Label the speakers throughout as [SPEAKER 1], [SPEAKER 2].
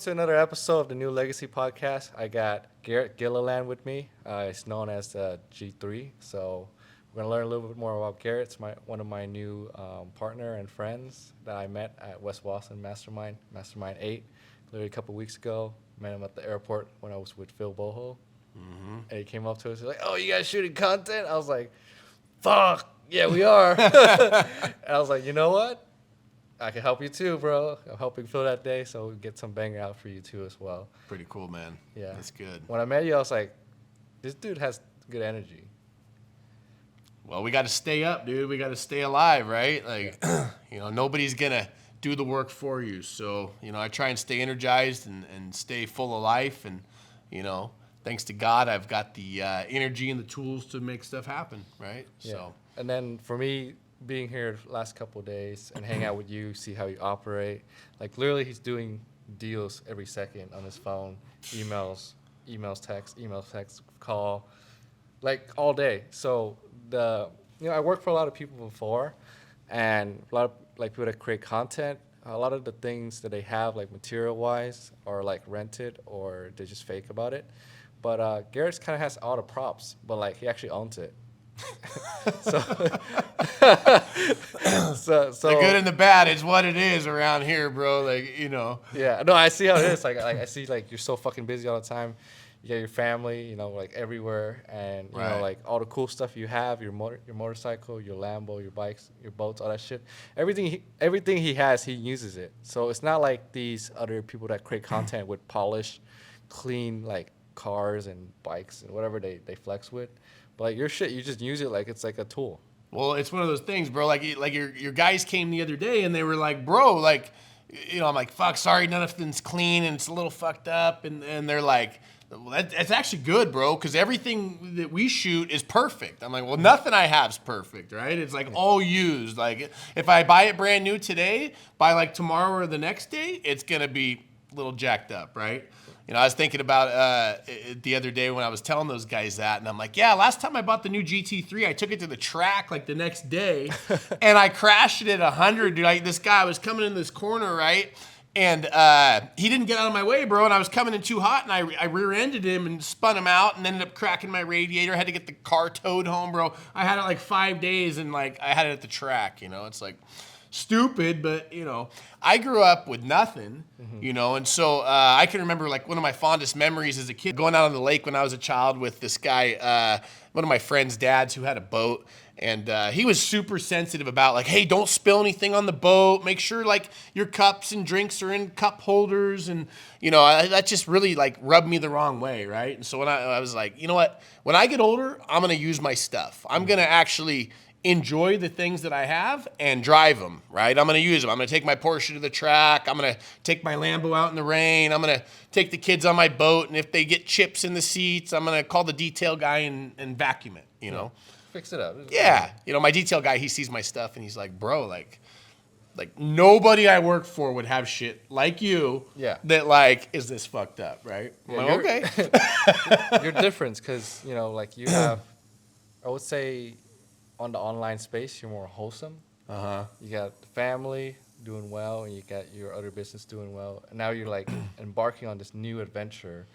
[SPEAKER 1] to another episode of the New Legacy Podcast. I got Garret Gilliland with me. He's known as G3. So we're going to learn a little bit more about Garret. It's one of my new partner and friends that I met at West Boston Mastermind 8, literally a couple weeks ago. Met him at the airport when I was with Phil Boho. Mm-hmm. And he came up to us. He's like, "Oh, you guys shooting content?" I was like, "Fuck, yeah, we are." And I was like, "You know what? I can help you too, bro. I'm helping Phil that day, so we'll get some banger out for you too as well."
[SPEAKER 2] Pretty cool, man.
[SPEAKER 1] Yeah.
[SPEAKER 2] That's good.
[SPEAKER 1] When I met you, I was like, this dude has good energy.
[SPEAKER 2] Well, we got to stay up, dude. We got to stay alive, right? Like, nobody's going to do the work for you. So, I try and stay energized and stay full of life. And, thanks to God, I've got the energy and the tools to make stuff happen, right?
[SPEAKER 1] Yeah.
[SPEAKER 2] So.
[SPEAKER 1] And then for me, being here the last couple of days and hang out with you, see how you operate. Like literally he's doing deals every second on his phone, emails, text, call, like all day. So I worked for a lot of people before, and a lot of like people that create content, a lot of the things that they have like material wise are like rented or they just fake about it. But Garrett's kind of has all the props, but like he actually owns it. so
[SPEAKER 2] The good and the bad is what it is around here, bro. Like,
[SPEAKER 1] Yeah, no, I see how it is. Like I see like you're so fucking busy all the time. You got your family, like everywhere, and you know like all the cool stuff you have, your motorcycle, your Lambo, your bikes, your boats, all that shit. Everything he has, he uses it. So it's not like these other people that create content with polished, clean like cars and bikes and whatever they flex with. But like your shit, you just use it like it's like a tool.
[SPEAKER 2] Well, it's one of those things, bro. Like your guys came the other day and they were like, bro, like, I'm like, fuck, sorry, nothing's clean and it's a little fucked up. And they're like, well, that's actually good, bro, because everything that we shoot is perfect. I'm like, well, nothing I have is perfect, right? It's like all used. Like if I buy it brand new today, by like tomorrow or the next day, it's going to be a little jacked up, right? I was thinking about the other day when I was telling those guys that, and I'm like, yeah, last time I bought the new GT3, I took it to the track like the next day, and I crashed it at 100, dude. This guy was coming in this corner, right? And he didn't get out of my way, bro, and I was coming in too hot, and I rear-ended him and spun him out and ended up cracking my radiator. I had to get the car towed home, bro. I had it like 5 days, and like I had it at the track, It's like stupid, but I grew up with nothing, and so I can remember like one of my fondest memories as a kid going out on the lake when I was a child with this guy, one of my friend's dads who had a boat, and he was super sensitive about like, hey, don't spill anything on the boat, make sure like your cups and drinks are in cup holders, and that just really like rubbed me the wrong way, right? And so when I was like, you know what, when I get older, I'm gonna use my stuff. I'm gonna actually enjoy the things that I have and drive them, right? I'm going to use them. I'm going to take my Porsche to the track. I'm going to take my Lambo out in the rain. I'm going to take the kids on my boat, and if they get chips in the seats, I'm going to call the detail guy and vacuum it,
[SPEAKER 1] Fix it up.
[SPEAKER 2] Yeah. My detail guy, he sees my stuff, and he's like, bro, like nobody I work for would have shit like you that, like, is this fucked up, right?
[SPEAKER 1] Yeah,
[SPEAKER 2] I'm like,
[SPEAKER 1] okay. You're different because, like you have, I would say, on the online space, you're more wholesome. You got the family doing well, and you got your other business doing well. And now you're like embarking on this new adventure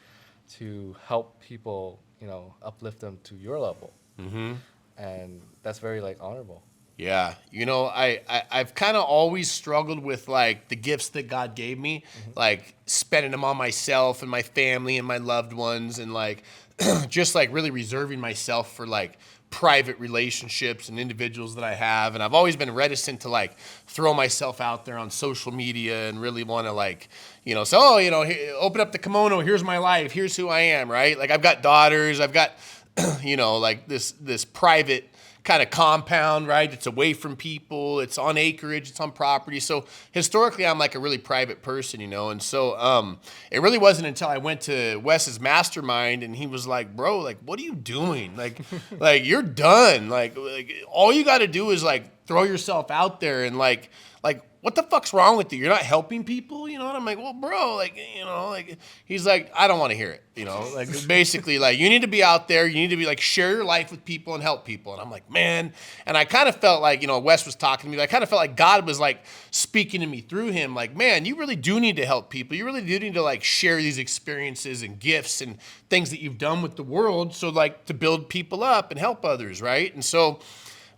[SPEAKER 1] to help people, uplift them to your level. And that's very like honorable.
[SPEAKER 2] Yeah. I've kind of always struggled with like the gifts that God gave me, like spending them on myself and my family and my loved ones, and like just like really reserving myself for like private relationships and individuals that I have. And I've always been reticent to like throw myself out there on social media and really want to like, open up the kimono. Here's my life. Here's who I am. Right. Like I've got daughters. I've got, like this private kind of compound, right? It's away from people. It's on acreage. It's on property. So historically, I'm like a really private person, And so it really wasn't until I went to Wes's mastermind, and he was like, bro, like, what are you doing? Like you're done. Like all you got to do is like throw yourself out there, and like what the fuck's wrong with you? You're not helping people, you know? And I'm like, well, bro, like, you know, like, he's like, I don't want to hear it, you know? Like, basically, like, you need to be out there. You need to be, like, share your life with people and help people. And I'm like, man. And I kind of felt like, you know, Wes was talking to me. I kind of felt like God was, like, speaking to me through him. Like, man, you really do need to help people. You really do need to, like, share these experiences and gifts and things that you've done with the world. So, like, to build people up and help others, right? And so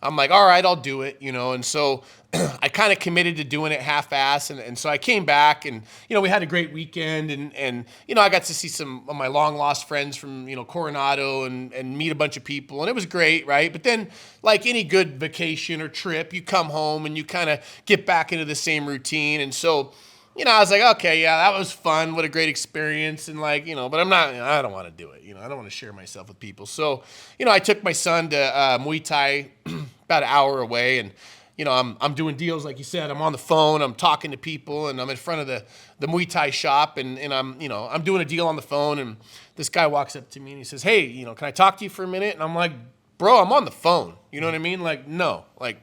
[SPEAKER 2] I'm like, all right, I'll do it, you know? And so I kind of committed to doing it half-ass. And so I came back and, you know, we had a great weekend and you know, I got to see some of my long-lost friends from, you know, Coronado and meet a bunch of people. And it was great, right? But then, like any good vacation or trip, you come home and you kind of get back into the same routine. And so, you know, I was like, okay, yeah, that was fun. What a great experience. And like, you know, but I don't want to do it. You know, I don't want to share myself with people. So, you know, I took my son to Muay Thai about an hour away. And, you know, I'm doing deals, like you said. I'm on the phone. I'm talking to people. And I'm in front of the Muay Thai shop. And I'm, you know, I'm doing a deal on the phone. And this guy walks up to me and he says, hey, you know, can I talk to you for a minute? And I'm like, bro, I'm on the phone. You know what I mean? Like, no, like,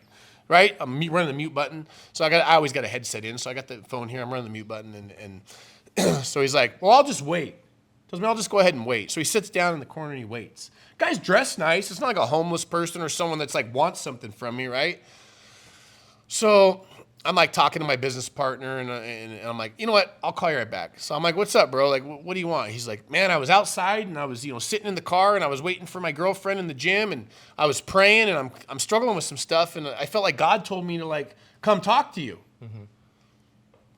[SPEAKER 2] right? I'm running the mute button. So I always got a headset in. So I got the phone here. I'm running the mute button. And so he's like, well, I'll just wait. Tells me I'll just go ahead and wait. So he sits down in the corner and he waits. Guy's dressed nice. It's not like a homeless person or someone that's like wants something from me, right? So I'm like talking to my business partner and I'm like, you know what? I'll call you right back. So I'm like, what's up, bro? Like, what do you want? He's like, man, I was outside and I was, you know, sitting in the car and I was waiting for my girlfriend in the gym and I was praying and I'm struggling with some stuff and I felt like God told me to like come talk to you. Mm-hmm.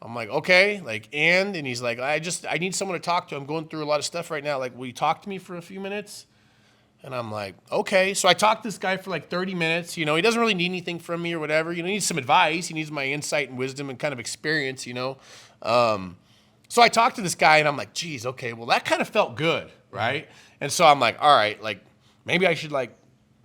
[SPEAKER 2] I'm like, okay, like, and he's like, I need someone to talk to. I'm going through a lot of stuff right now. Like, will you talk to me for a few minutes? And I'm like, okay. So I talked to this guy for like 30 minutes. You know, he doesn't really need anything from me or whatever. You know, he needs some advice. He needs my insight and wisdom and kind of experience, you know. So I talked to this guy and I'm like, geez, okay, well, that kind of felt good, right? And so I'm like, all right, like, maybe I should like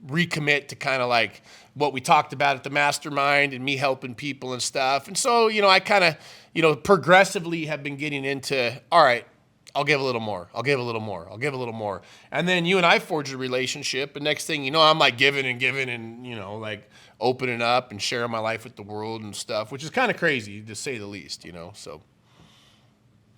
[SPEAKER 2] recommit to kind of like what we talked about at the mastermind and me helping people and stuff. And so, you know, I kind of, you know, progressively have been getting into, all right, I'll give a little more. I'll give a little more. I'll give a little more. And then you and I forged a relationship. And next thing you know, I'm like giving and, you know, like opening up and sharing my life with the world and stuff, which is kind of crazy to say the least, you know, so.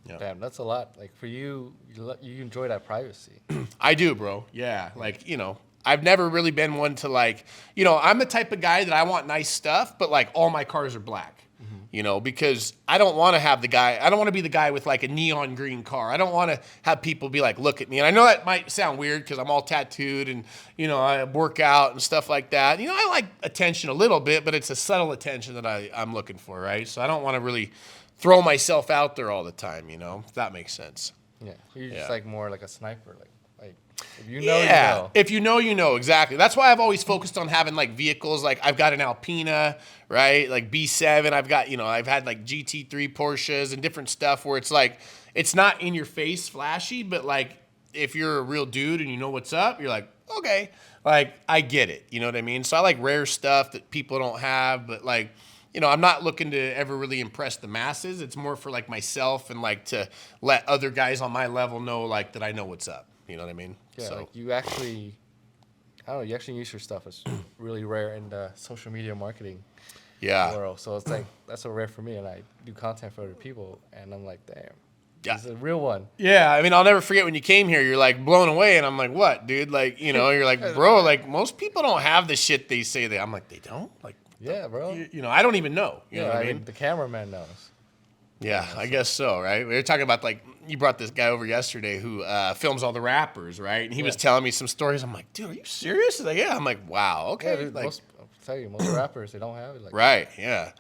[SPEAKER 1] Yeah. Damn, that's a lot. Like for you enjoy that privacy.
[SPEAKER 2] I do, bro. Yeah. Like, you know, I've never really been one to like, you know, I'm the type of guy that I want nice stuff, but like all my cars are black. You know, because I don't want to be the guy with like a neon green car. I don't want to have people be like, look at me. And I know that might sound weird because I'm all tattooed and, you know, I work out and stuff like that. You know, I like attention a little bit, but it's a subtle attention that I'm looking for, right? So I don't want to really throw myself out there all the time, you know, if that makes sense.
[SPEAKER 1] Yeah. You're just like more like a sniper, like if you
[SPEAKER 2] know,
[SPEAKER 1] you know.
[SPEAKER 2] If you know, you know, exactly. That's why I've always focused on having like vehicles. Like I've got an Alpina, right? Like B7. I've got, you know, I've had like GT3 Porsches and different stuff where it's like, it's not in your face flashy, but like if you're a real dude and you know what's up, you're like, okay, like I get it. You know what I mean? So I like rare stuff that people don't have, but like, you know, I'm not looking to ever really impress the masses. It's more for like myself and like to let other guys on my level know like that I know what's up. You know what I mean?
[SPEAKER 1] Yeah,
[SPEAKER 2] so.
[SPEAKER 1] like you actually use your stuff. It's really rare in the social media marketing world. So it's like, that's so rare for me. And I do content for other people. And I'm like, damn, it's a real one.
[SPEAKER 2] Yeah, I mean, I'll never forget when you came here, you're like blown away. And I'm like, what, dude? Like, you know, you're like, bro, like most people don't have the shit they say they. I'm like, they don't? Like,
[SPEAKER 1] yeah, bro.
[SPEAKER 2] You know, I don't even know. You know what I mean?
[SPEAKER 1] The cameraman knows.
[SPEAKER 2] Yeah, I guess so, right? We were talking about, like, you brought this guy over yesterday who films all the rappers, right? And he was telling me some stories. I'm like, dude, are you serious? He's like, yeah. I'm like, wow, okay.
[SPEAKER 1] Yeah, dude,
[SPEAKER 2] like,
[SPEAKER 1] I'll tell you, most rappers, they don't have it. Like
[SPEAKER 2] right, yeah.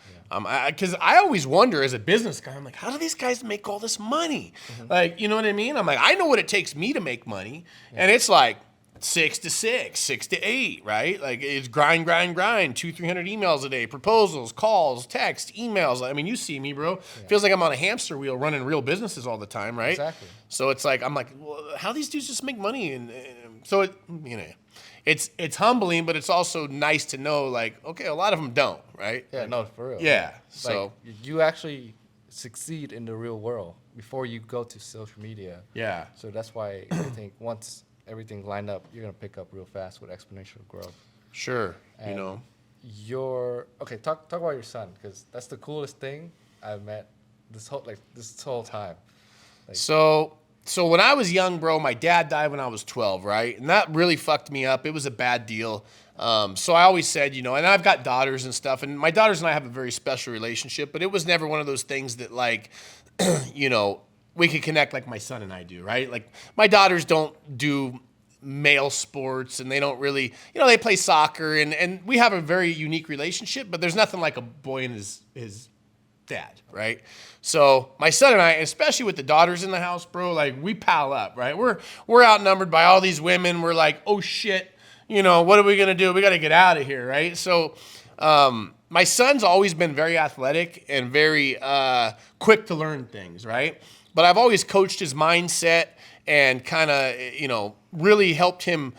[SPEAKER 2] Because I always wonder as a business guy, I'm like, how do these guys make all this money? Mm-hmm. Like, you know what I mean? I'm like, I know what it takes me to make money. Yeah. And it's like 6 to 6, 6 to 8, right? Like it's grind, 200-300 emails a day, proposals, calls, text, emails. I mean, you see me, bro. Yeah. Feels like I'm on a hamster wheel running real businesses all the time, right?
[SPEAKER 1] Exactly.
[SPEAKER 2] So it's like, I'm like, well, how these dudes just make money? And so it, you know, it's humbling, but it's also nice to know, like, okay, a lot of them don't, right?
[SPEAKER 1] Yeah, no, for real.
[SPEAKER 2] Yeah.
[SPEAKER 1] Like,
[SPEAKER 2] so
[SPEAKER 1] you actually succeed in the real world before you go to social media.
[SPEAKER 2] Yeah.
[SPEAKER 1] So that's why I think once everything lined up, you're gonna pick up real fast with exponential growth.
[SPEAKER 2] Sure.
[SPEAKER 1] And
[SPEAKER 2] you know,
[SPEAKER 1] Okay, talk about your son, because that's the coolest thing I've met this whole time. Like,
[SPEAKER 2] So when I was young, bro, my dad died when I was 12, right? And that really fucked me up. It was a bad deal. So I always said, and I've got daughters and stuff, and my daughters and I have a very special relationship, but it was never one of those things that, like, we could connect like my son and I do, right? Like, my daughters don't do male sports, and they don't really, they play soccer, and we have a very unique relationship, but there's nothing like a boy and his dad, right? So my son and I, especially with the daughters in the house, bro, like, we pal up, right? We're outnumbered by all these women. We're like, oh shit, what are we gonna do? We got to get out of here, right? So my son's always been very athletic and very quick to learn things, right? But I've always coached his mindset and kind of, really helped him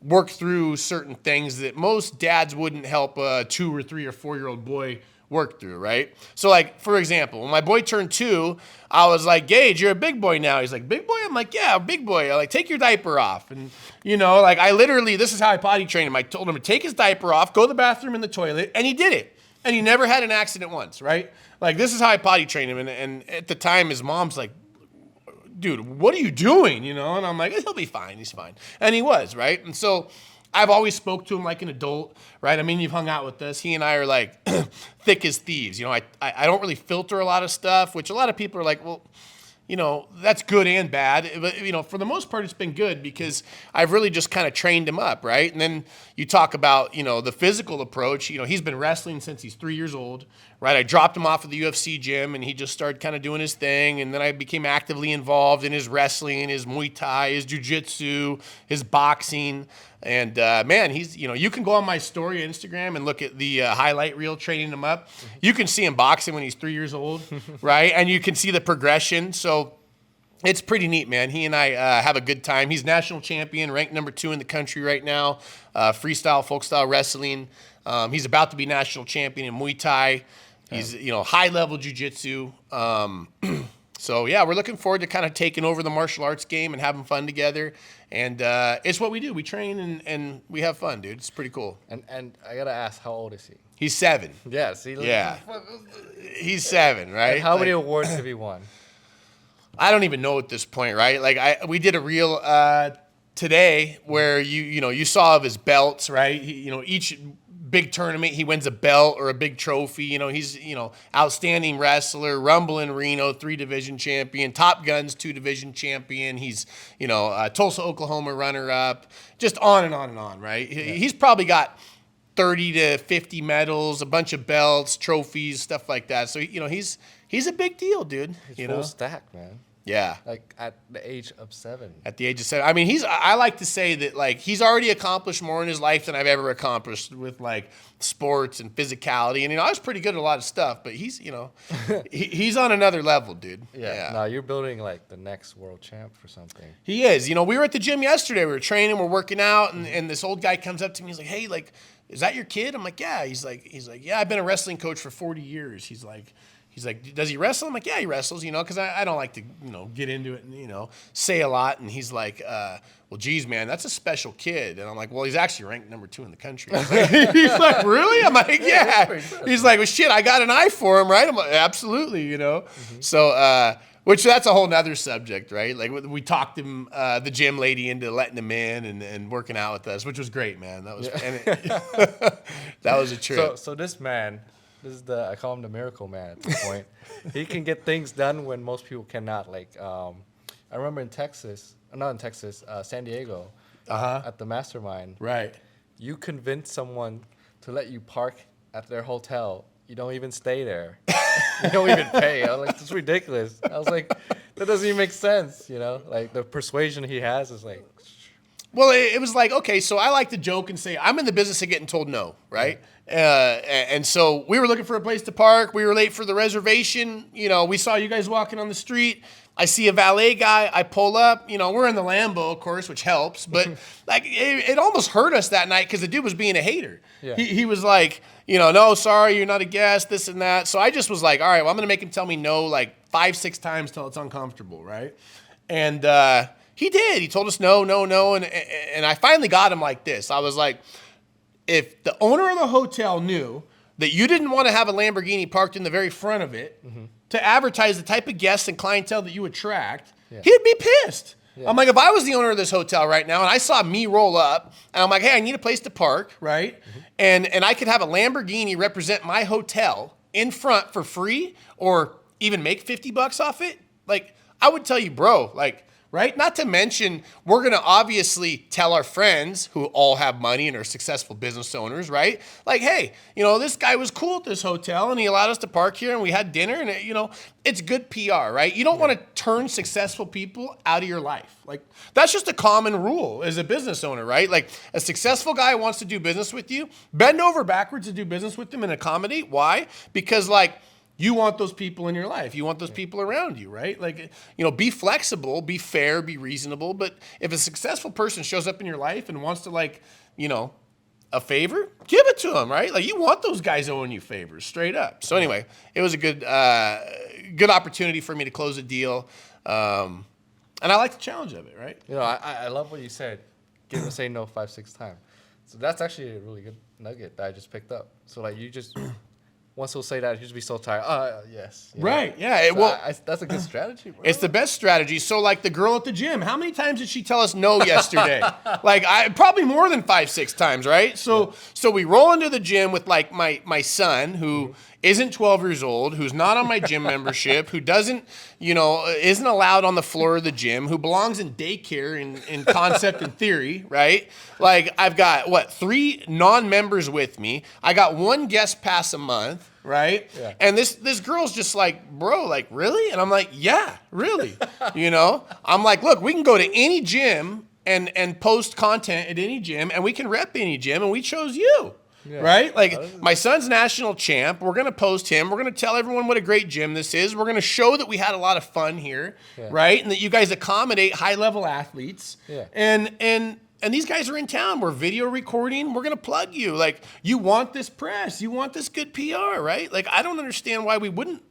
[SPEAKER 2] work through certain things that most dads wouldn't help a 2 or 3 or 4-year-old boy work through, right? So, like, for example, when my boy turned 2, I was like, Gage, you're a big boy now. He's like, big boy? I'm like, yeah, big boy. I like, take your diaper off. And, like, I literally, this is how I potty trained him. I told him to take his diaper off, go to the bathroom in the toilet, and he did it. And he never had an accident once, right? Like, this is how I potty trained him. And at the time, his mom's like, dude, what are you doing? And I'm like, he'll be fine. He's fine. And he was, right? And so I've always spoke to him like an adult, right? I mean, you've hung out with us. He and I are like thick as thieves. I don't really filter a lot of stuff, which a lot of people are like, well, that's good and bad. But, for the most part, it's been good because I've really just kind of trained him up, right? And then you talk about, the physical approach. He's been wrestling since he's 3 years old, right? I dropped him off at the UFC gym, and he just started kind of doing his thing. And then I became actively involved in his wrestling, his Muay Thai, his jiu-jitsu, his boxing. And, man, he's, you can go on my story on Instagram and look at the highlight reel training him up. You can see him boxing when he's 3 years old, right? And you can see the progression. So it's pretty neat, man. He and I have a good time. He's national champion, ranked number 2 in the country right now, freestyle, folk style wrestling. He's about to be national champion in Muay Thai. He's, high-level jiu-jitsu. So, yeah, we're looking forward to kind of taking over the martial arts game and having fun together. And it's what we do. We train and we have fun, dude. It's pretty cool.
[SPEAKER 1] And I gotta ask, how old is he?
[SPEAKER 2] He's 7.
[SPEAKER 1] Yeah, see,
[SPEAKER 2] yeah. He's 7, right?
[SPEAKER 1] And how many awards have he won?
[SPEAKER 2] I don't even know at this point, right? Like, we did a reel today where you saw of his belts, right? Each big tournament he wins a belt or a big trophy. He's outstanding wrestler, Rumble in Reno 3-division champion, Top Guns 2-division champion. He's Tulsa, Oklahoma runner-up, just on and on and on, right? Yeah. He's probably got 30 to 50 medals, a bunch of belts, trophies, stuff like that. So he's a big deal, dude.
[SPEAKER 1] He's full stack, man.
[SPEAKER 2] Yeah.
[SPEAKER 1] Like at the age of 7.
[SPEAKER 2] At the age of 7. I mean, I like to say that, like, he's already accomplished more in his life than I've ever accomplished with, like, sports and physicality. And, I was pretty good at a lot of stuff, but he's, he's on another level, dude.
[SPEAKER 1] Yeah. No, you're building, like, the next world champ for something.
[SPEAKER 2] He is. We were at the gym yesterday. We were training, we're working out, and this old guy comes up to me. He's like, hey, like, is that your kid? I'm like, yeah. He's like, yeah, I've been a wrestling coach for 40 years. He's like, does he wrestle? I'm like, yeah, he wrestles, because I don't like to, get into it and, say a lot. And he's like, well, geez, man, that's a special kid. And I'm like, well, he's actually ranked number 2 in the country. He's like, really? I'm like, yeah. He's like, well, shit, I got an eye for him, right? I'm like, absolutely, Mm-hmm. So, which that's a whole nother subject, right? Like, we talked him, the gym lady into letting him in and working out with us, which was great, man. That was, that was a trip.
[SPEAKER 1] So this man, I call him the miracle man at this point. He can get things done when most people cannot. Like, I remember San Diego, at the Mastermind.
[SPEAKER 2] Right.
[SPEAKER 1] You convinced someone to let you park at their hotel. You don't even stay there. You don't even pay. I was like, it's ridiculous. I was like, that doesn't even make sense, Like, the persuasion he has is like...
[SPEAKER 2] Well, it was like, okay, so I like to joke and say, I'm in the business of getting told no, right? And so we were looking for a place to park. We were late for the reservation. We saw you guys walking on the street. I see a valet guy. I pull up. We're in the Lambo, of course, which helps. But, like, it almost hurt us that night because the dude was being a hater. Yeah. He was like, no, sorry, you're not a guest, this and that. So I just was like, all right, well, I'm going to make him tell me no like 5-6 times till it's uncomfortable, right? And he did. He told us no. And I finally got him like this. I was like, if the owner of the hotel knew that you didn't want to have a Lamborghini parked in the very front of it to advertise the type of guests and clientele that you attract, he'd be pissed. Yeah. I'm like, if I was the owner of this hotel right now and I saw me roll up and I'm like, hey, I need a place to park, right? And I could have a Lamborghini represent my hotel in front for free or even make $50 off it. Like, I would tell you, bro, like, right? Not to mention, we're going to obviously tell our friends who all have money and are successful business owners, right? Like, hey, you know, this guy was cool at this hotel and he allowed us to park here and we had dinner and, you know, it's good PR, right? You don't want to turn successful people out of your life. Like, that's just a common rule as a business owner, right? Like, a successful guy wants to do business with you, bend over backwards to do business with them and accommodate. Why? Because, like, you want those people in your life. You want those people around you, right? Like, you know, be flexible, be fair, be reasonable. But if a successful person shows up in your life and wants to, like, you know, a favor, give it to them, right? Like, you want those guys owing you favors, straight up. So anyway, it was a good opportunity for me to close a deal. And I like the challenge of it, right?
[SPEAKER 1] You know, I love what you said. Give and say no 5-6 times. So that's actually a really good nugget that I just picked up. So, like, you just... Once he'll say that, he'll just be so tired. Yes.
[SPEAKER 2] Right. Yeah.
[SPEAKER 1] So that's a good strategy, bro.
[SPEAKER 2] It's the best strategy. So, like the girl at the gym, how many times did she tell us no yesterday? Like, probably more than 5-6 times, right? So we roll into the gym with like my son who isn't 12 years old, who's not on my gym membership, who doesn't, you know, isn't allowed on the floor of the gym, who belongs in daycare in concept and theory, right? Like, I've got, 3 non-members with me. I got 1 guest pass a month, right? Yeah. And this girl's just like, bro, like, really? And I'm like, yeah, really. You know? I'm like, look, we can go to any gym and post content at any gym, and we can rep any gym, and we chose you. Yeah. Right? Like, my son's national champ. We're going to post him. We're going to tell everyone what a great gym this is. We're going to show that we had a lot of fun here, right? And that you guys accommodate high-level athletes. Yeah. And these guys are in town. We're video recording. We're going to plug you. Like, you want this press. You want this good PR, right? Like, I don't understand why we wouldn't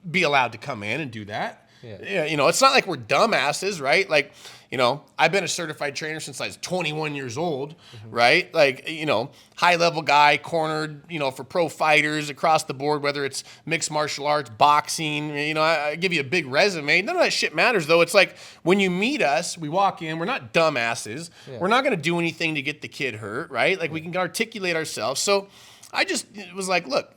[SPEAKER 2] be allowed to come in and do that. Yeah. You know, it's not like we're dumbasses, right? Like, you know, I've been a certified trainer since I was 21 years old, right? Like, you know, high-level guy, cornered, you know, for pro fighters across the board, whether it's mixed martial arts, boxing, you know, I give you a big resume. None of that shit matters, though. It's like, when you meet us, we walk in, we're not dumbasses. Yeah. We're not going to do anything to get the kid hurt, right? Like, we can articulate ourselves. So I just was like, look,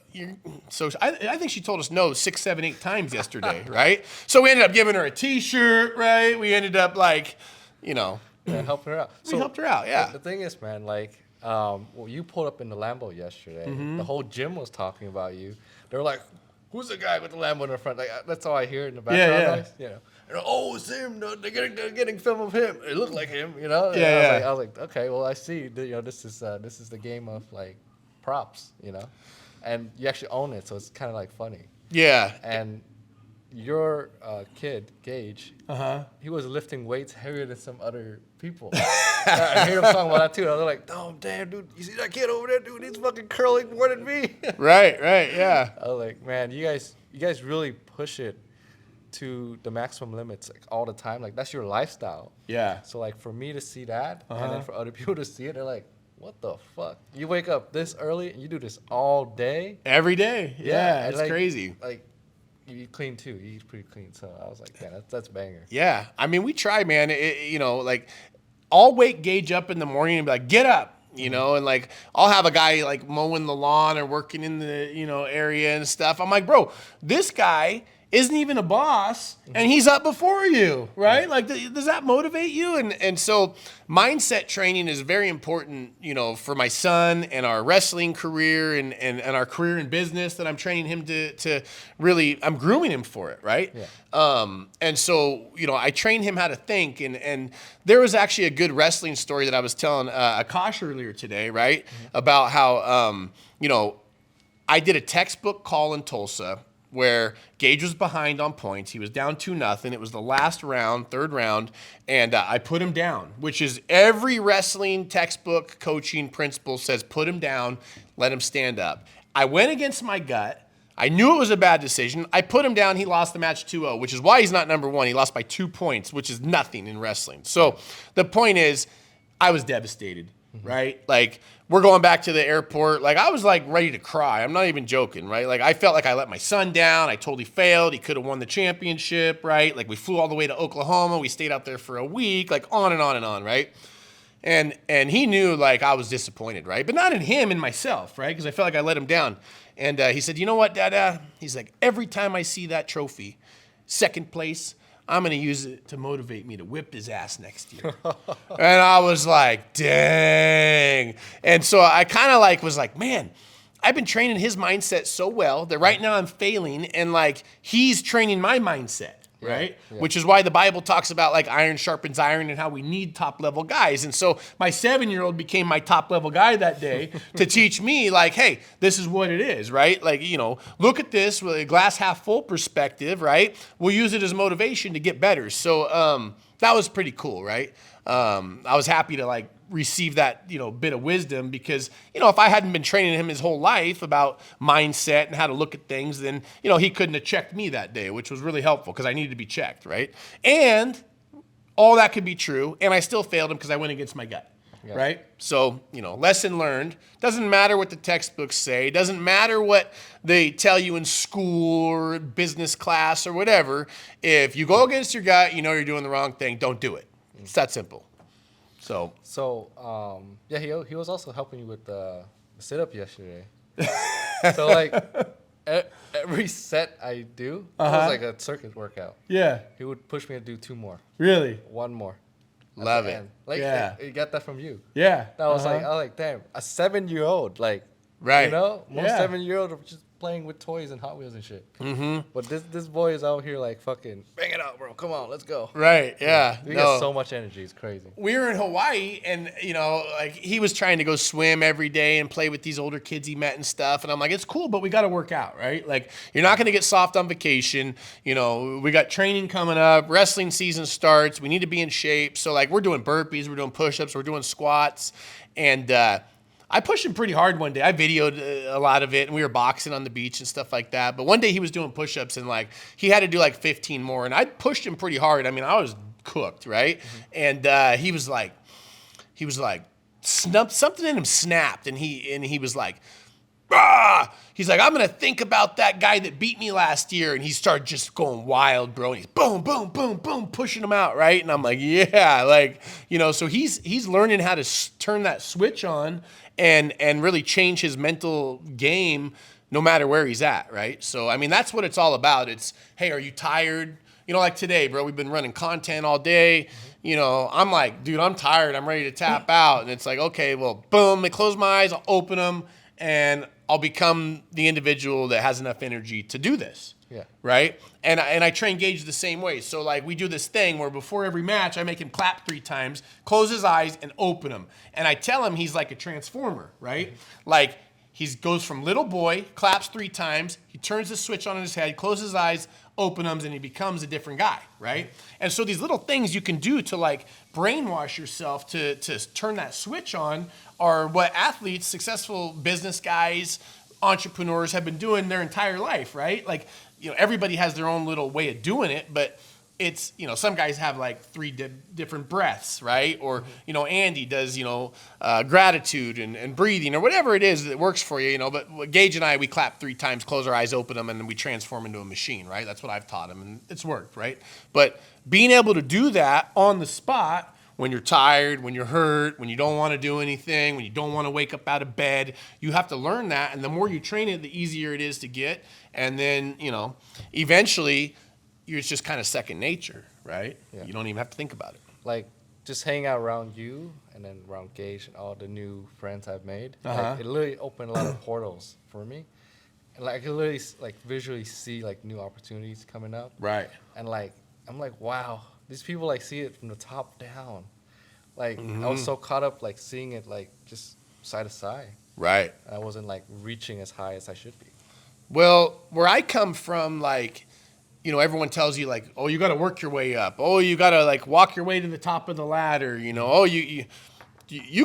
[SPEAKER 2] I think she told us no 6, 7, 8 times yesterday, right? So we ended up giving her a T-shirt, right? We ended up, like, you know,
[SPEAKER 1] helping her out.
[SPEAKER 2] We helped her out, yeah.
[SPEAKER 1] The thing is, man, like, well, you pulled up in the Lambo yesterday. The whole gym was talking about you. They were like, "Who's the guy with the Lambo in the front?" Like, that's all I hear in the background noise. You know, and, oh, it's him. No, they're getting film of him. It looked like him. You know. I was like, okay, well, I see. You know, this is the game of like props. You know. And you actually own it, so it's kind of like funny. Yeah. And your kid, Gage, he was lifting weights heavier than some other people. I hear him talking about that too. I was like, oh, damn, dude, you see that kid over there, dude? He's fucking curling more than me.
[SPEAKER 2] Right, yeah.
[SPEAKER 1] I was like, man, you guys really push it to the maximum limits like all the time. Like, that's your lifestyle. Yeah. So, like, for me to see that, and then for other people to see it, they're like, what the fuck? You wake up this early and you do this all day?
[SPEAKER 2] Every day. Yeah, it's like, crazy.
[SPEAKER 1] Like, you eat clean too. You eat pretty clean. So I was like, man, that's banger.
[SPEAKER 2] Yeah. I mean, we try, man. You know, like, I'll wake Gage up in the morning and be like, get up. You know, and like, I'll have a guy like mowing the lawn or working in the, you know, area and stuff. I'm like, bro, this guy isn't even a boss, and he's up before you, right? Like, does that motivate you? And so mindset training is very important, you know, for my son and our wrestling career and our career in business that I'm training him to really, I'm grooming him for it, right? Yeah. And so, you know, I train him how to think, and there was actually a good wrestling story that I was telling Akash earlier today, right? About how, you know, I did a textbook call in Tulsa where Gage was behind on points. He was down 2-0. It was the last round, 3rd round, and I put him down, which is every wrestling textbook coaching principle says put him down, let him stand up. I went against my gut. I knew it was a bad decision. I put him down. He lost the match 2-0, which is why he's not number 1. He lost by 2 points, which is nothing in wrestling. So the point is, I was devastated. right? Like, we're going back to the airport. Like, I was like ready to cry. I'm not even joking, right? Like, I felt like I let my son down. I totally failed. He could have won the championship, right? Like, we flew all the way to Oklahoma. We stayed out there for a week, like on and on and on, right? And he knew like I was disappointed, right? But not in him, in myself, right? Because I felt like I let him down. And he said, you know what, Dada? He's like, every time I see that trophy, second place, I'm going to use it to motivate me to whip his ass next year. And I was like, dang. And so I kind of like was like, man, I've been training his mindset so well that right now I'm failing, and like he's training my mindset, right?
[SPEAKER 1] Yeah.
[SPEAKER 2] Which is why the Bible talks about like iron sharpens iron and how we need top level guys. And so my 7-year-old became my top level guy that day to teach me like, hey, this is what it is, right? Like, you know, look at this with a glass half full perspective, right? We'll use it as motivation to get better. So that was pretty cool, right? I was happy to like receive that, you know, bit of wisdom, because, you know, if I hadn't been training him his whole life about mindset and how to look at things, then, you know, he couldn't have checked me that day, which was really helpful because I needed to be checked, right? And all that could be true, and I still failed him because I went against my gut, right? So, you know, lesson learned. Doesn't matter what the textbooks say. Doesn't matter what they tell you in school or business class or whatever. If you go against your gut, you know you're doing the wrong thing, don't do it. It's that simple.
[SPEAKER 1] So yeah, he was also helping you with the sit-up yesterday. So like every set I do, it was like a circuit workout.
[SPEAKER 2] Yeah.
[SPEAKER 1] He would push me to do 2 more,
[SPEAKER 2] Really?
[SPEAKER 1] 1 more. at
[SPEAKER 2] Love
[SPEAKER 1] the
[SPEAKER 2] it.
[SPEAKER 1] end. Like,
[SPEAKER 2] Yeah.
[SPEAKER 1] you got that from you.
[SPEAKER 2] Yeah.
[SPEAKER 1] That was like, I was like, damn, a 7-year-old, like,
[SPEAKER 2] Right.
[SPEAKER 1] you know, most
[SPEAKER 2] Yeah.
[SPEAKER 1] 7-year-old are just playing with toys and Hot Wheels and shit. Mm-hmm. But this boy is out here like fucking bang it out, bro. Come on, let's go.
[SPEAKER 2] Right. Yeah.
[SPEAKER 1] We get so much energy. It's crazy.
[SPEAKER 2] We were in Hawaii, and, you know, like, he was trying to go swim every day and play with these older kids he met and stuff. And I'm like, it's cool, but we got to work out, right? Like, you're not going to get soft on vacation. You know, we got training coming up. Wrestling season starts. We need to be in shape. So, like, we're doing burpees. We're doing push-ups. We're doing squats. And I pushed him pretty hard one day. I videoed a lot of it, and we were boxing on the beach and stuff like that. But one day he was doing push-ups, and, like, he had to do, like, 15 more. And I pushed him pretty hard. I mean, I was cooked, right? Mm-hmm. And he was like, something in him snapped, and he was like, ah! He's like, I'm gonna think about that guy that beat me last year, and he started just going wild, bro. And he's boom, boom, boom, boom, pushing him out, right? And I'm like, yeah, like, you know. So he's learning how to turn that switch on and really change his mental game, no matter where he's at, right? So I mean, that's what it's all about. It's, hey, are you tired? You know, like today, bro, we've been running content all day. You know, I'm like, dude, I'm tired. I'm ready to tap out. And it's like, okay, well, boom, I close my eyes, I'll open them, and I'll become the individual that has enough energy to do this.
[SPEAKER 1] Yeah.
[SPEAKER 2] Right? And I train Gage the same way. So, like, we do this thing where before every match, I make him clap 3 times, close his eyes, and open them. And I tell him he's like a transformer, right? Like, he goes from little boy, claps 3 times, he turns the switch on in his head, closes his eyes, open them, and he becomes a different guy, right? And so these little things you can do to, like, brainwash yourself to turn that switch on are what athletes, successful business guys, entrepreneurs have been doing their entire life, right? Like, you know, everybody has their own little way of doing it, but it's, you know, some guys have like 3 different breaths, right? Or, you know, Andy does, you know, gratitude and breathing or whatever it is that works for you, you know. But Gage and I, we clap 3 times, close our eyes, open them, and then we transform into a machine, right? That's what I've taught him, and it's worked, right? But being able to do that on the spot when you're tired, when you're hurt, when you don't want to do anything, when you don't want to wake up out of bed, you have to learn that. And the more you train it, the easier it is to get. And then, you know, eventually, it's just kind of second nature, right? Yeah. You don't even have to think about it.
[SPEAKER 1] Like, just hanging out around you and then around Gage and all the new friends I've made, like, it literally opened a lot of portals for me. And, like, I could literally, like, visually see, like, new opportunities coming up.
[SPEAKER 2] Right.
[SPEAKER 1] And, like, I'm like, wow, these people, like, see it from the top down. Like, I was so caught up, like, seeing it, like, just side to side.
[SPEAKER 2] Right.
[SPEAKER 1] I wasn't, like, reaching as high as I should be.
[SPEAKER 2] Well, where I come from, like, you know, everyone tells you, like, oh, you got to work your way up. Oh, you got to, like, walk your way to the top of the ladder. You know, oh, you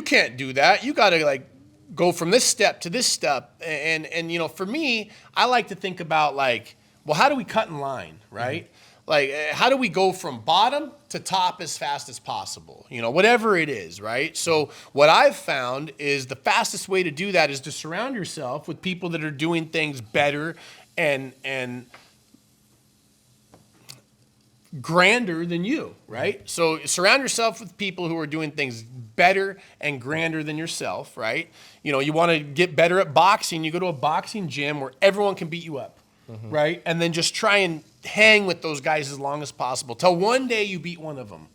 [SPEAKER 2] can't do that. You got to, like, go from this step to this step. And you know, for me, I like to think about, like, well, how do we cut in line, right? Like, how do we go from bottom to top as fast as possible? You know, whatever it is, right? So what I've found is the fastest way to do that is to surround yourself with people that are doing things better and grander than you, right? So surround yourself with people who are doing things better and grander than yourself, right? You know, you want to get better at boxing, you go to a boxing gym where everyone can beat you up, right? And then just try and hang with those guys as long as possible till one day you beat one of them.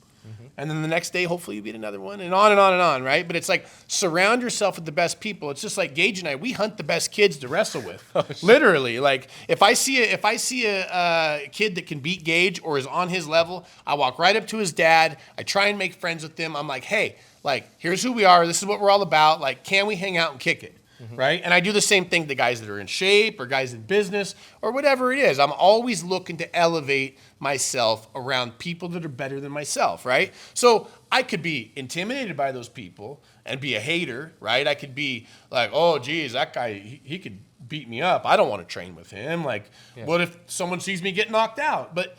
[SPEAKER 2] And then the next day, hopefully you beat another one, and on and on and on, right? But it's like, surround yourself with the best people. It's just like Gage and I, we hunt the best kids to wrestle with. Literally. Like, if I see a kid that can beat Gage or is on his level, I walk right up to his dad. I try and make friends with him. I'm like, hey, like, here's who we are. This is what we're all about. Like, can we hang out and kick it? Right? And I do the same thing to guys that are in shape or guys in business or whatever it is. I'm always looking to elevate myself around people that are better than myself, right? So I could be intimidated by those people and be a hater, right? I could be like, oh, geez, that guy, he could beat me up. I don't want to train with him. Like, what if someone sees me get knocked out? But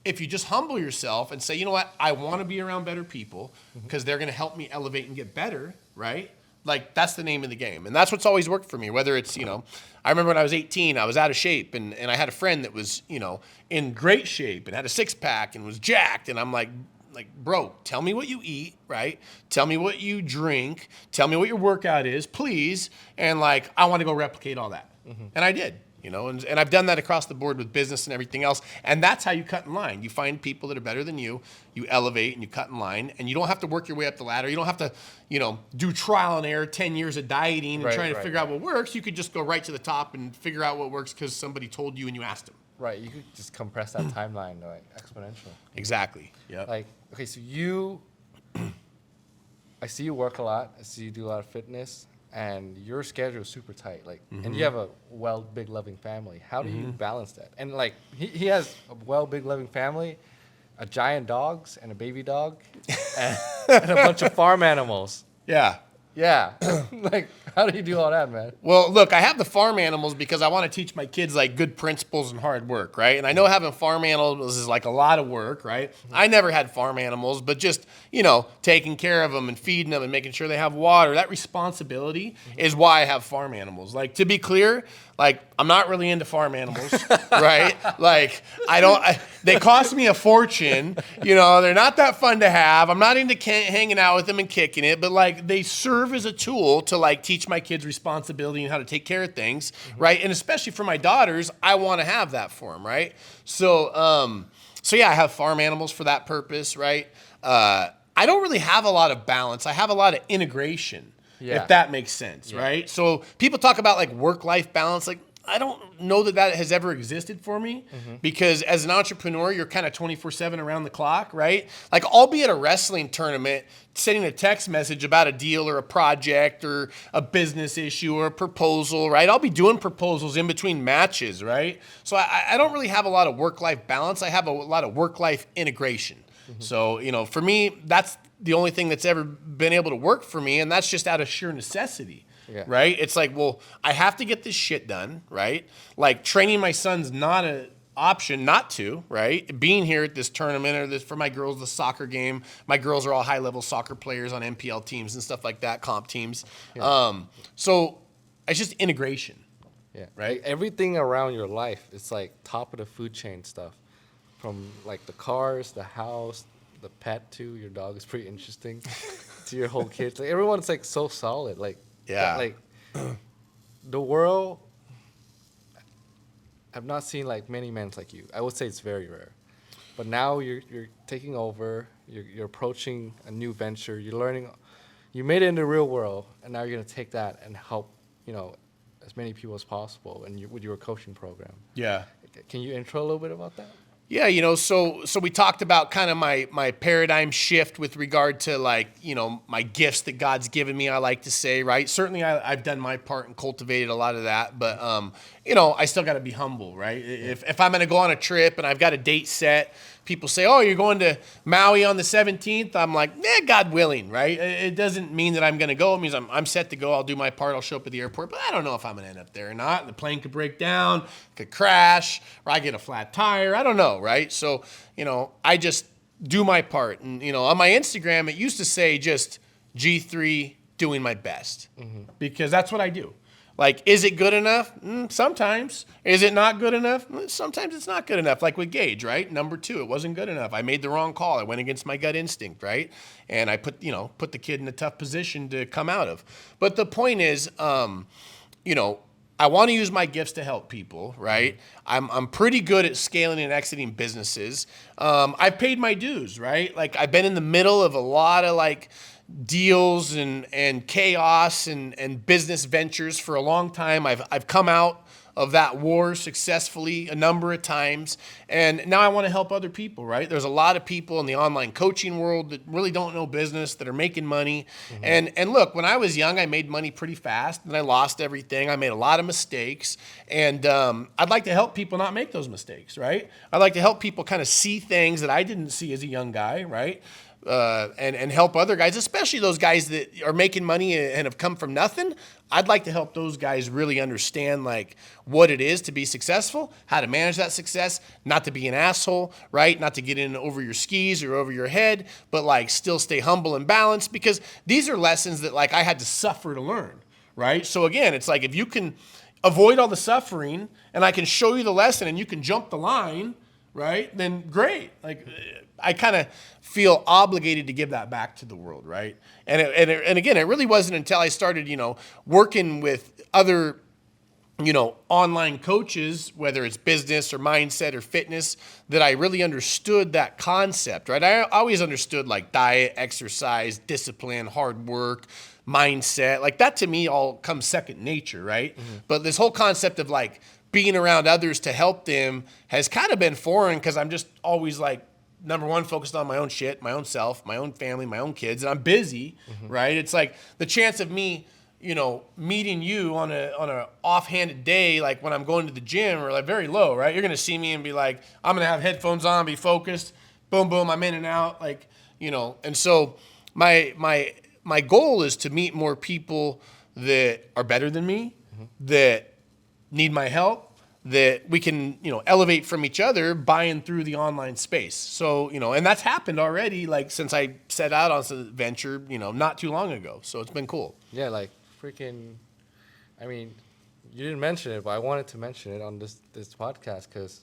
[SPEAKER 2] if you just humble yourself and say, you know what, I want to be around better people because they're going to help me elevate and get better, right? Like, that's the name of the game. And that's what's always worked for me, whether it's, you know, I remember when I was 18, I was out of shape, and I had a friend that was, you know, in great shape and had a six-pack and was jacked. And I'm like, bro, tell me what you eat, right? Tell me what you drink. Tell me what your workout is, please. And, like, I want to go replicate all that. And I did. You know, and I've done that across the board with business and everything else. And that's how you cut in line. You find people that are better than you elevate and you cut in line, and you don't have to work your way up the ladder. You don't have to, you know, do trial and error, 10 years of dieting and trying to figure out what works. You could just go right to the top and figure out what works because somebody told you and you asked them.
[SPEAKER 1] Right. You could just compress that timeline, like, exponential.
[SPEAKER 2] Exactly. Yeah.
[SPEAKER 1] Like, okay, so I see you work a lot. I see you do a lot of fitness. And your schedule is super tight, like, and you have a big, loving family. How do you balance that? And like, he has a big, loving family, a giant dogs and a baby dog, and a bunch of farm animals.
[SPEAKER 2] Yeah.
[SPEAKER 1] Yeah, like, how do you do all that, man?
[SPEAKER 2] Well, look, I have the farm animals because I want to teach my kids, like, good principles and hard work, right? And I know having farm animals is, like, a lot of work, right? I never had farm animals, but just, you know, taking care of them and feeding them and making sure they have water, that responsibility is why I have farm animals. Like, to be clear, like, I'm not really into farm animals, right? Like, they cost me a fortune. You know, they're not that fun to have. I'm not into hanging out with them and kicking it, but, like, they serve as a tool to, like, teach my kids responsibility and how to take care of things, right? And especially for my daughters, I want to have that for them, right? So yeah, I have farm animals for that purpose, right? I don't really have a lot of balance. I have a lot of integration. Yeah. If that makes sense, right? So people talk about, like, work-life balance. Like, I don't know that has ever existed for me because as an entrepreneur, you're kind of 24/7 around the clock, right? Like, I'll be at a wrestling tournament sending a text message about a deal or a project or a business issue or a proposal, right? I'll be doing proposals in between matches, right? So I don't really have a lot of work-life balance. I have a lot of work-life integration. So, you know, for me, that's the only thing that's ever been able to work for me, and that's just out of sheer necessity, right? It's like, well, I have to get this shit done, right? Like, training my son's not an option not to, right? Being here at this tournament or this for my girls, the soccer game. My girls are all high-level soccer players on MPL teams and stuff like that, comp teams. So it's just integration.
[SPEAKER 1] Yeah. Right? Everything around your life, it's like top of the food chain stuff. From, like, the cars, the house, the pet too. Your dog is pretty interesting. To your whole kids, like, everyone's, like, so solid. Like, like the world. I've not seen, like, many men like you. I would say it's very rare. But now you're taking over. You're approaching a new venture. You're learning. You made it in the real world, and now you're gonna take that and help, you know, as many people as possible. And with your coaching program. Yeah. Can you intro a little bit about that?
[SPEAKER 2] Yeah, you know, so we talked about kind of my paradigm shift with regard to, like, you know, my gifts that God's given me, I like to say, right? Certainly I've done my part and cultivated a lot of that, but, you know, I still got to be humble, right? If I'm going to go on a trip and I've got a date set, people say, oh, you're going to Maui on the 17th. I'm like, God willing, right? It doesn't mean that I'm going to go. It means I'm set to go. I'll do my part. I'll show up at the airport, but I don't know if I'm going to end up there or not. The plane could break down, could crash, or I get a flat tire. I don't know, right? So, I just do my part. And, on my Instagram, it used to say just G3 doing my best, because that's what I do. Like, is it good enough? Sometimes. Is it not good enough? Sometimes it's not good enough. Like with Gage, right? Number 2, it wasn't good enough. I made the wrong call. I went against my gut instinct, right? And I put the kid in a tough position to come out of. But the point is, I want to use my gifts to help people, right? I'm pretty good at scaling and exiting businesses. I've paid my dues, right? Like, I've been in the middle of a lot of deals and chaos and business ventures for a long time. I've come out of that war successfully a number of times, and now I want to help other people, right? There's a lot of people in the online coaching world that really don't know business, that are making money. And look, when I was young, I made money pretty fast, and I lost everything. I made a lot of mistakes, and I'd like to help people not make those mistakes, right? I'd like to help people kind of see things that I didn't see as a young guy, right? And help other guys, especially those guys that are making money and have come from nothing. I'd like to help those guys really understand what it is to be successful, how to manage that success, not to be an asshole, right? Not to get in over your skis or over your head, but still stay humble and balanced, because these are lessons that I had to suffer to learn, right? So again, it's if you can avoid all the suffering and I can show you the lesson and you can jump the line, right? Then great. I kind of feel obligated to give that back to the world, right? And again, it really wasn't until I started, working with other, online coaches, whether it's business or mindset or fitness, that I really understood that concept, right? I always understood diet, exercise, discipline, hard work, mindset. That to me all comes second nature, right? But this whole concept of being around others to help them has kind of been foreign, because I'm just always number one, focused on my own shit, my own self, my own family, my own kids, and I'm busy, right? It's the chance of me, meeting you on a offhanded day, when I'm going to the gym, or very low, right? You're gonna see me and be I'm gonna have headphones on, be focused, boom, boom, I'm in and out, And so my goal is to meet more people that are better than me, that need my help, that we can, elevate from each other by and through the online space. So, and that's happened already, since I set out on this venture, not too long ago. So it's been cool.
[SPEAKER 1] Yeah, you didn't mention it, but I wanted to mention it on this podcast, because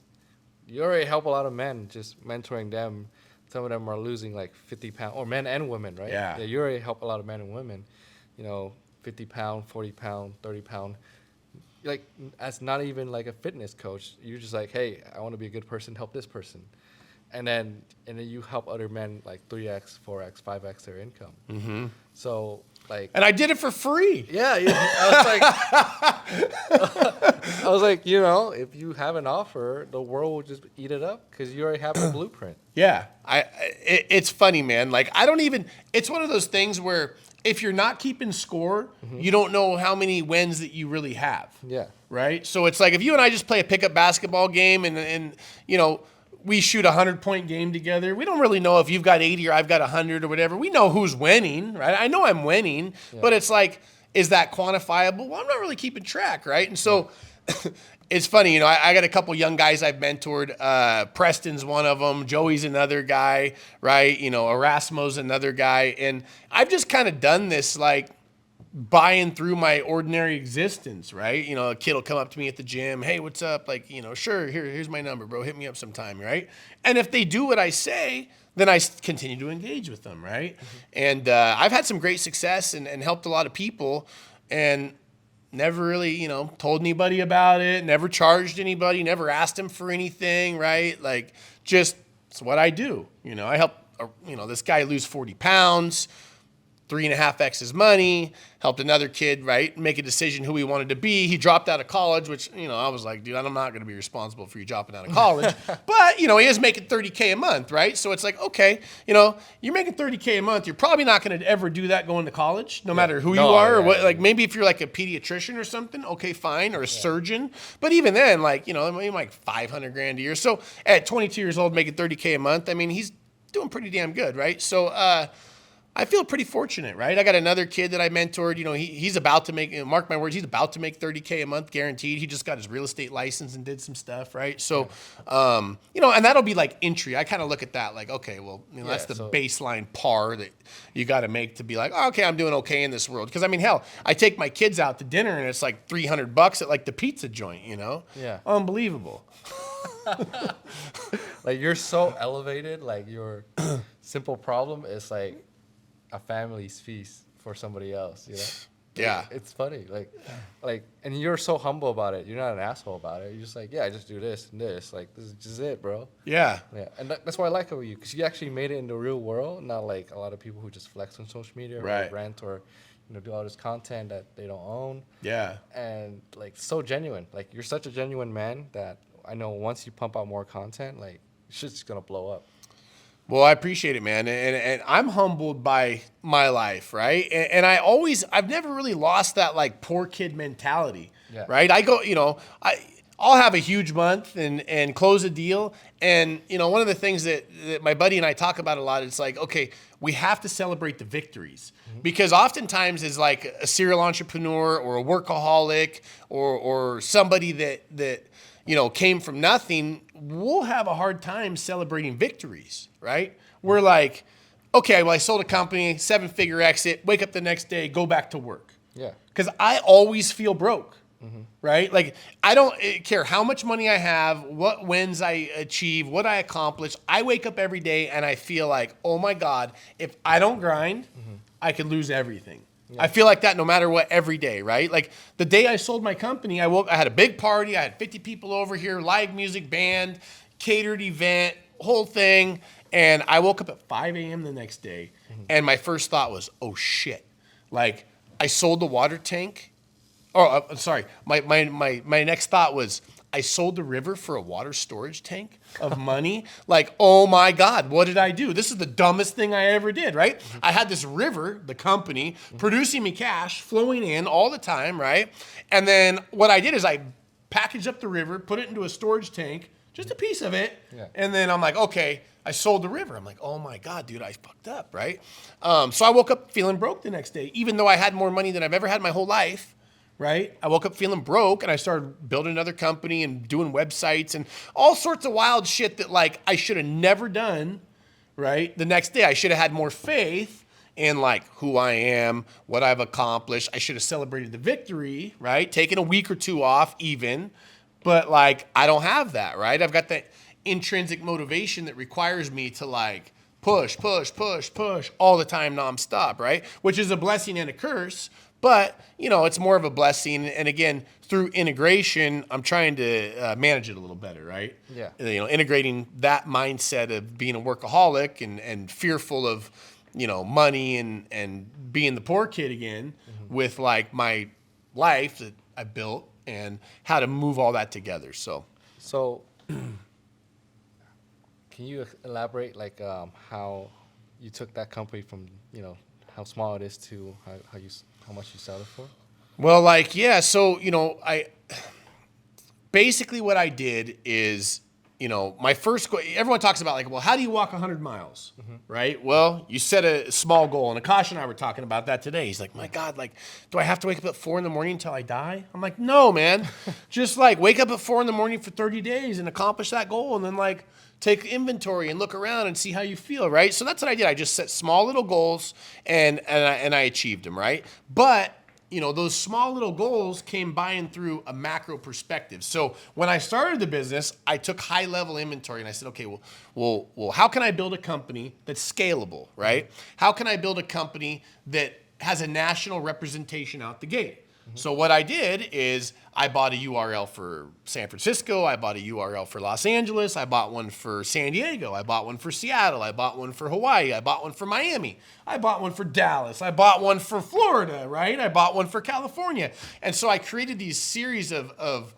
[SPEAKER 1] you already help a lot of men, just mentoring them. Some of them are losing 50 pounds, or men and women, right?
[SPEAKER 2] Yeah.
[SPEAKER 1] You already help a lot of men and women, 50 pound, 40 pound, 30 pound. That's not even a fitness coach. You're just hey, I want to be a good person, help this person. And then you help other men 3x, 4x, 5x their income. So
[SPEAKER 2] and I did it for free.
[SPEAKER 1] Yeah. I was if you have an offer, the world will just eat it up, because you already have the blueprint.
[SPEAKER 2] Yeah. It's funny, man. It's one of those things where if you're not keeping score, you don't know how many wins that you really have.
[SPEAKER 1] Yeah.
[SPEAKER 2] Right? So it's if you and I just play a pickup basketball game and we shoot a 100-point game together, we don't really know if you've got 80 or I've got 100 or whatever. We know who's winning, right? I know I'm winning, but it's is that quantifiable? Well, I'm not really keeping track, right? And so it's funny, I got a couple young guys I've mentored. Preston's one of them. Joey's another guy, right? Erasmo's another guy. And I've just kind of done this, buying through my ordinary existence, right? A kid will come up to me at the gym. Hey, what's up? Sure, here's my number, bro. Hit me up sometime, right? And if they do what I say, then I continue to engage with them, right? And I've had some great success and helped a lot of people, and never really, told anybody about it, never charged anybody, never asked them for anything, right? Just it's what I do. I help, this guy lose 40 pounds, 3.5x his money, helped another kid, right, make a decision who he wanted to be. He dropped out of college, which, I was like, dude, I'm not going to be responsible for you dropping out of college. But, he is making $30K a month, right? So it's like, okay, you're making $30K a month. You're probably not going to ever do that going to college, no matter who you are or what. Like maybe if you're like a pediatrician or something, okay, fine, or a surgeon. But even then, like, maybe like 500 grand a year. So at 22 years old, making $30K a month, I mean, he's doing pretty damn good, right? So, I feel pretty fortunate, right? I got another kid that I mentored. He's about to make, mark my words, he's about to make $30K a month guaranteed. He just got his real estate license and did some stuff, right? So, and that'll be like entry. I kind of look at that like, okay, well, that's the baseline par that you got to make to be like, oh, okay, I'm doing okay in this world. Because I mean, hell, I take my kids out to dinner and it's like $300 at like the pizza joint,
[SPEAKER 1] Yeah.
[SPEAKER 2] Unbelievable.
[SPEAKER 1] Like you're so elevated, like your simple problem is like a family's feast for somebody else,
[SPEAKER 2] Yeah.
[SPEAKER 1] It's funny. And you're so humble about it. You're not an asshole about it. You're just like, yeah, I just do this and this. Like, this is just it, bro.
[SPEAKER 2] Yeah.
[SPEAKER 1] Yeah. And that's what I like about you, because you actually made it in the real world, not like a lot of people who just flex on social media or rent or, do all this content that they don't own.
[SPEAKER 2] Yeah.
[SPEAKER 1] And, like, so genuine. Like, you're such a genuine man that I know once you pump out more content, like, shit's just going to blow up.
[SPEAKER 2] Well, I appreciate it, man. And I'm humbled by my life, right? And I've never really lost that like poor kid mentality, right? I go, I'll have a huge month and close a deal. And, one of the things that my buddy and I talk about a lot, it's like, okay, we have to celebrate the victories because oftentimes as like a serial entrepreneur or a workaholic or somebody that came from nothing, we'll have a hard time celebrating victories, right? We're like, okay, well, I sold a company, 7-figure exit, wake up the next day, go back to work.
[SPEAKER 1] Yeah.
[SPEAKER 2] Because I always feel broke, right? Like, I don't care how much money I have, what wins I achieve, what I accomplish. I wake up every day and I feel like, oh my God, if I don't grind, I could lose everything. Yeah. I feel like that no matter what every day, right? Like the day I sold my company, I had a big party. I had 50 people over here, live music, band, catered event, whole thing. And I woke up at 5 a.m. the next day. And my first thought was, oh shit. Like I sold the water tank. Oh, I'm sorry. My next thought was, I sold the river for a water storage tank of money. Like, oh my God, what did I do? This is the dumbest thing I ever did, right? I had this river, the company, producing me cash, flowing in all the time, right? And then what I did is I packaged up the river, put it into a storage tank, just a piece of it. Yeah. And then I'm like, okay, I sold the river. I'm like, oh my God, dude, I fucked up, right? So I woke up feeling broke the next day, even though I had more money than I've ever had my whole life. Right? I woke up feeling broke and I started building another company and doing websites and all sorts of wild shit that like I should have never done, right? The next day I should have had more faith in like who I am, what I've accomplished. I should have celebrated the victory, right? Taken a week or two off even, but like I don't have that, right? I've got that intrinsic motivation that requires me to like push all the time nonstop, right? Which is a blessing and a curse. But, it's more of a blessing. And again, through integration, I'm trying to manage it a little better, right?
[SPEAKER 1] Yeah.
[SPEAKER 2] Integrating that mindset of being a workaholic and fearful of, money and being the poor kid again with like my life that I built and how to move all that together. So
[SPEAKER 1] can you elaborate like how you took that company from, how small it is to how much you sell it for?
[SPEAKER 2] Well, so, I basically what I did is, my first goal, everyone talks about like, well, how do you walk 100 miles, right? Well, you set a small goal, and Akash and I were talking about that today. He's like, my God, like, do I have to wake up at 4 a.m. until I die? I'm like, no, man, just like wake up at 4 a.m. for 30 days and accomplish that goal. And then like take inventory and look around and see how you feel, right? So that's what I did. I just set small little goals and I achieved them, right? But those small little goals came by and through a macro perspective. So when I started the business, I took high level inventory and I said, okay, well, how can I build a company that's scalable, right? How can I build a company that has a national representation out the gate? So what I did is I bought a URL for San Francisco. I bought a URL for Los Angeles. I bought one for San Diego. I bought one for Seattle. I bought one for Hawaii. I bought one for Miami. I bought one for Dallas. I bought one for Florida, right? I bought one for California. And so I created these series of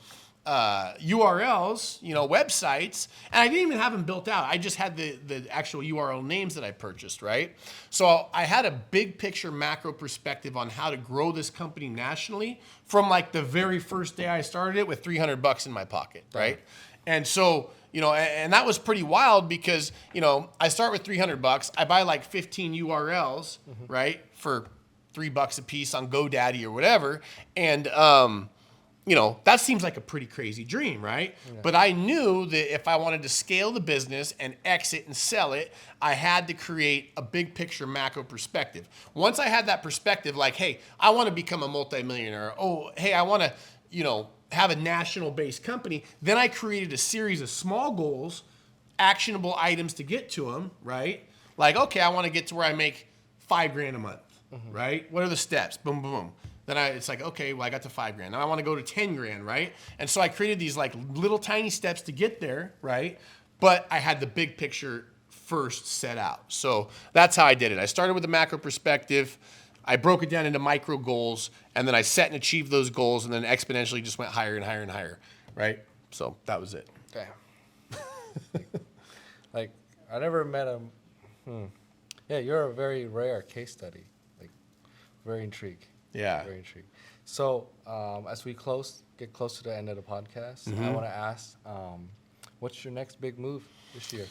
[SPEAKER 2] URLs, websites, and I didn't even have them built out. I just had the actual URL names that I purchased, right? So I had a big picture macro perspective on how to grow this company nationally from like the very first day I started it with $300 in my pocket, right? And so, and that was pretty wild because, I start with $300. I buy like 15 URLs, right? For $3 a piece on GoDaddy or whatever. And, that seems like a pretty crazy dream, right? Yeah. But I knew that if I wanted to scale the business and exit and sell it, I had to create a big picture macro perspective. Once I had that perspective, like, hey, I want to become a multimillionaire. Oh, hey, I want to, have a national based company. Then I created a series of small goals, actionable items to get to them, right? Like, okay, I want to get to where I make $5,000 a month, right? What are the steps? Boom, boom, boom. Then it's like, okay, well, I got to $5,000. Now I want to go to $10,000, right? And so I created these like little tiny steps to get there, right? But I had the big picture first set out. So that's how I did it. I started with a macro perspective. I broke it down into micro goals, and then I set and achieved those goals, and then exponentially just went higher and higher and higher, right? So that was it.
[SPEAKER 1] Damn. Like, I never met him. Yeah, you're a very rare case study. Like, very intrigued.
[SPEAKER 2] Yeah.
[SPEAKER 1] Very intrigued. So, as we get close to the end of the podcast, I want to ask, what's your next big move this year?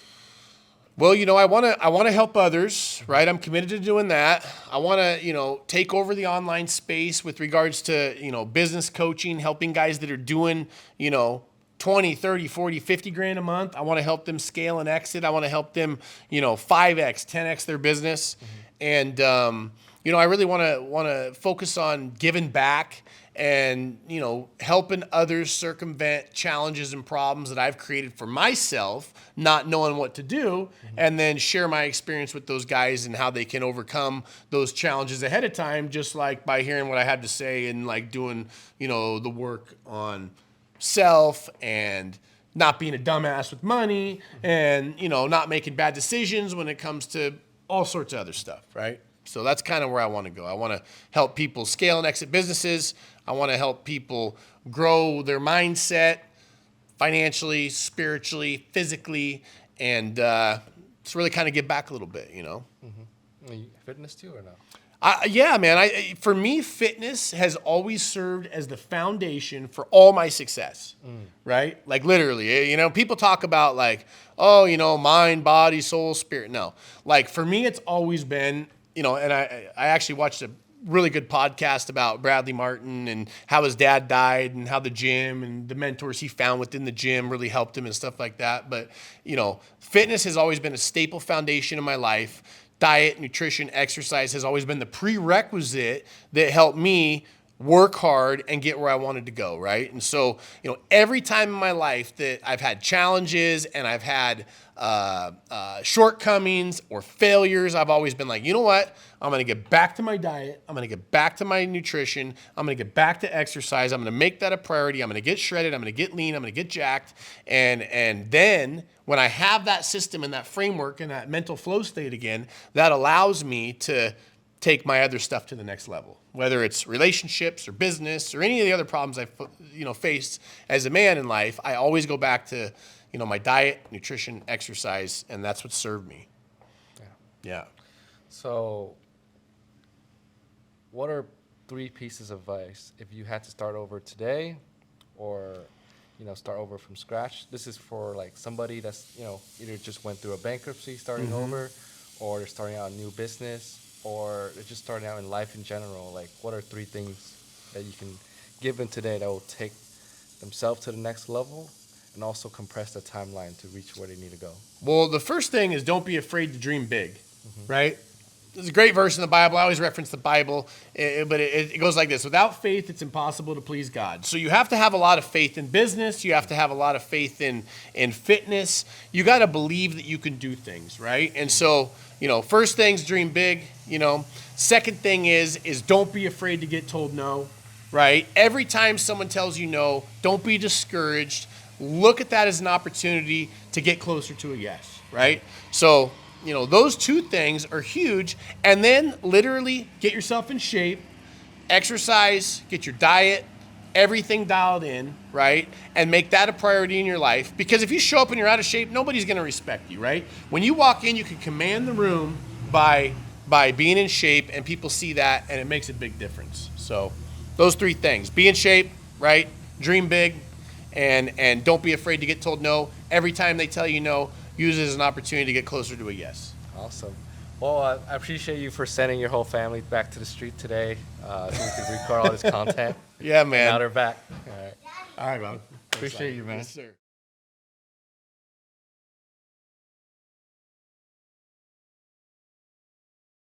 [SPEAKER 2] Well, I want to help others, right? I'm committed to doing that. I want to, take over the online space with regards to, business coaching, helping guys that are doing, 20, 30, 40, 50 grand a month. I want to help them scale and exit. I want to help them, 5X, 10X their business. And, I really want to focus on giving back and, helping others circumvent challenges and problems that I've created for myself, not knowing what to do, and then share my experience with those guys and how they can overcome those challenges ahead of time, just like by hearing what I had to say and like doing, the work on self and not being a dumbass with money and, not making bad decisions when it comes to all sorts of other stuff, right? So that's kind of where I want to go. I want to help people scale and exit businesses. I want to help people grow their mindset financially, spiritually, physically, and just really kind of give back a little bit,
[SPEAKER 1] Fitness too or no?
[SPEAKER 2] Yeah, man. For me, fitness has always served as the foundation for all my success, right? Like literally, people talk about like, mind, body, soul, spirit. No, like for me, it's always been, and I actually watched a really good podcast about Bradley Martin and how his dad died and how the gym and the mentors he found within the gym really helped him and stuff like that. But, fitness has always been a staple foundation in my life. Diet, nutrition, exercise has always been the prerequisite that helped me work hard and get where I wanted to go, right? And so, every time in my life that I've had challenges and I've had shortcomings or failures, I've always been like, you know what? I'm going to get back to my diet. I'm going to get back to my nutrition. I'm going to get back to exercise. I'm going to make that a priority. I'm going to get shredded. I'm going to get lean. I'm going to get jacked. And then when I have that system and that framework and that mental flow state again, that allows me to take my other stuff to the next level, whether it's relationships or business or any of the other problems I've faced as a man in life. I always go back to my diet, nutrition, exercise, and that's what served me. Yeah.
[SPEAKER 1] So, what are 3 pieces of advice if you had to start over today, or start over from scratch? This is for like somebody that's either just went through a bankruptcy, starting over, or they're starting out a new business, or they're just starting out in life in general. Like, what are 3 things that you can give them today that will take themselves to the next level and also compress the timeline to reach where they need to go?
[SPEAKER 2] Well, the first thing is don't be afraid to dream big, right? There's a great verse in the Bible. I always reference the Bible, but it goes like this. Without faith, it's impossible to please God. So you have to have a lot of faith in business. You have to have a lot of faith in fitness. You got to believe that you can do things, right? And so, first thing's dream big. Second thing is don't be afraid to get told no, right? Every time someone tells you no, don't be discouraged. Look at that as an opportunity to get closer to a yes, right? So, you know, those two things are huge. And then literally get yourself in shape, exercise, get your diet, everything dialed in, right? And make that a priority in your life. Because if you show up and you're out of shape, nobody's going to respect you, right? When you walk in, you can command the room by being in shape, and people see that, and it makes a big difference. So those three things: be in shape, right? Dream big, and don't be afraid to get told no. Every time they tell you no, use it as an opportunity to get closer to a yes.
[SPEAKER 1] Awesome. Well, I appreciate you for sending your whole family back to the street today so we could record all this content.
[SPEAKER 2] Yeah, man.
[SPEAKER 1] Now they're back. All right.
[SPEAKER 2] All right, man.
[SPEAKER 1] Appreciate you, man.
[SPEAKER 2] Yes, sir.